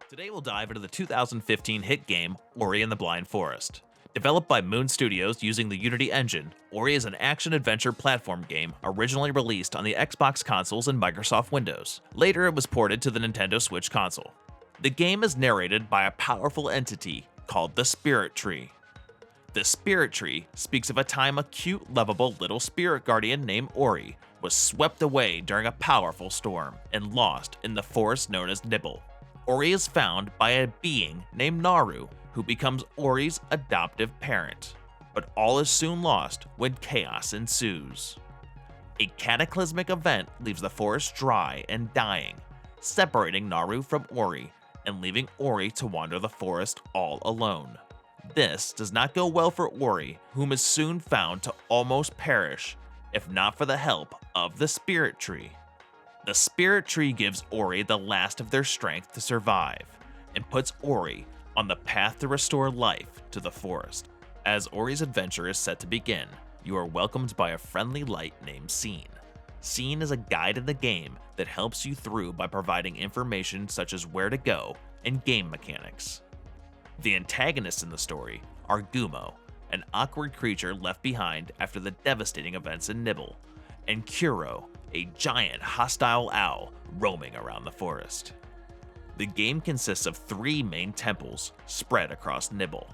Today we'll dive into the 2015 hit game Ori and the Blind Forest. Developed by Moon Studios using the Unity engine, Ori is an action-adventure platform game originally released on the Xbox consoles and Microsoft Windows. Later it was ported to the Nintendo Switch console. The game is narrated by a powerful entity called the Spirit Tree. The Spirit Tree speaks of a time a cute, lovable little spirit guardian named Ori was swept away during a powerful storm and lost in the forest known as Nibble. Ori is found by a being named Naru, who becomes Ori's adoptive parent. But all is soon lost when chaos ensues. A cataclysmic event leaves the forest dry and dying, separating Naru from Ori and leaving Ori to wander the forest all alone. This does not go well for Ori, whom is soon found to almost perish, if not for the help of the Spirit Tree. The Spirit Tree gives Ori the last of their strength to survive, and puts Ori on the path to restore life to the forest. As Ori's adventure is set to begin, you are welcomed by a friendly light named Scene. Scene is a guide in the game that helps you through by providing information such as where to go and game mechanics. The antagonists in the story are Gumo, an awkward creature left behind after the devastating events in Nibble, and Kuro, a giant hostile owl roaming around the forest. The game consists of 3 main temples spread across Nibble.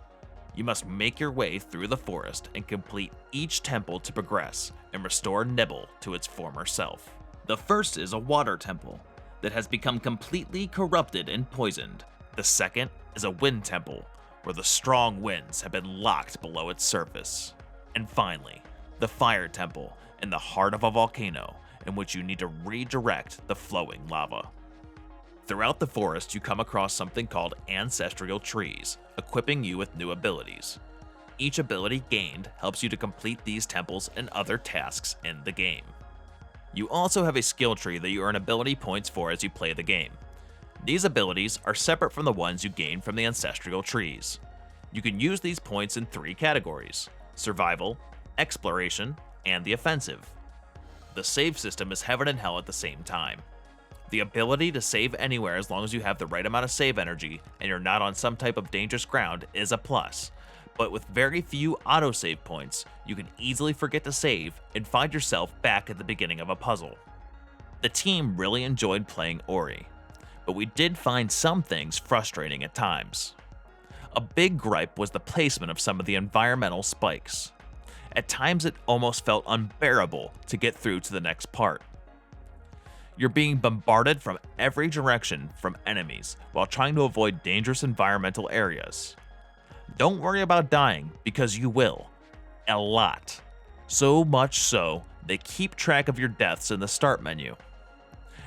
You must make your way through the forest and complete each temple to progress and restore Nibble to its former self. The first is a water temple that has become completely corrupted and poisoned. The second is a wind temple where the strong winds have been locked below its surface. And finally, the fire temple in the heart of a volcano in which you need to redirect the flowing lava. Throughout the forest, you come across something called Ancestral Trees, equipping you with new abilities. Each ability gained helps you to complete these temples and other tasks in the game. You also have a skill tree that you earn ability points for as you play the game. These abilities are separate from the ones you gain from the Ancestral Trees. You can use these points in 3 categories: survival, exploration, and the offensive. The save system is heaven and hell at the same time. The ability to save anywhere as long as you have the right amount of save energy and you're not on some type of dangerous ground is a plus, but with very few autosave points, you can easily forget to save and find yourself back at the beginning of a puzzle. The team really enjoyed playing Ori, but we did find some things frustrating at times. A big gripe was the placement of some of the environmental spikes. At times it almost felt unbearable to get through to the next part. You're being bombarded from every direction from enemies while trying to avoid dangerous environmental areas. Don't worry about dying, because you will. A lot. So much so, they keep track of your deaths in the start menu.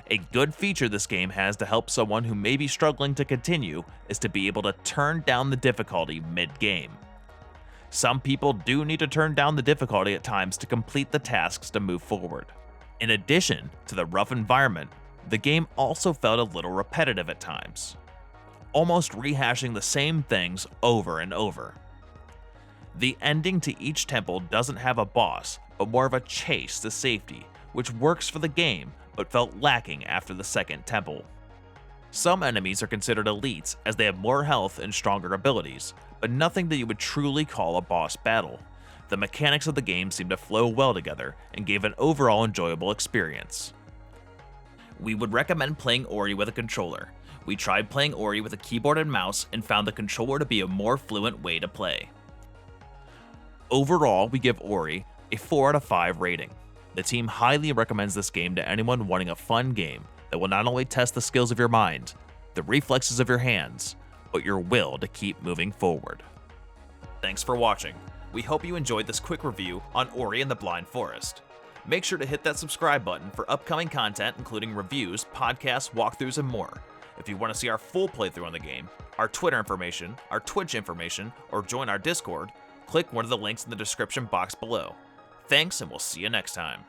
A good feature this game has to help someone who may be struggling to continue is to be able to turn down the difficulty mid-game. Some people do need to turn down the difficulty at times to complete the tasks to move forward. In addition to the rough environment, the game also felt a little repetitive at times, almost rehashing the same things over and over. The ending to each temple doesn't have a boss, but more of a chase to safety, which works for the game but felt lacking after the second temple. Some enemies are considered elites as they have more health and stronger abilities, but nothing that you would truly call a boss battle. The mechanics of the game seemed to flow well together and gave an overall enjoyable experience. We would recommend playing Ori with a controller. We tried playing Ori with a keyboard and mouse and found the controller to be a more fluent way to play. Overall, we give Ori a 4 out of 5 rating. The team highly recommends this game to anyone wanting a fun game that will not only test the skills of your mind, the reflexes of your hands, but your will to keep moving forward. Thanks for watching. We hope you enjoyed this quick review on Ori and the Blind Forest. Make sure to hit that subscribe button for upcoming content including reviews, podcasts, walkthroughs, and more. If you want to see our full playthrough on the game, our Twitter information, our Twitch information, or join our Discord, click one of the links in the description box below. Thanks, and we'll see you next time.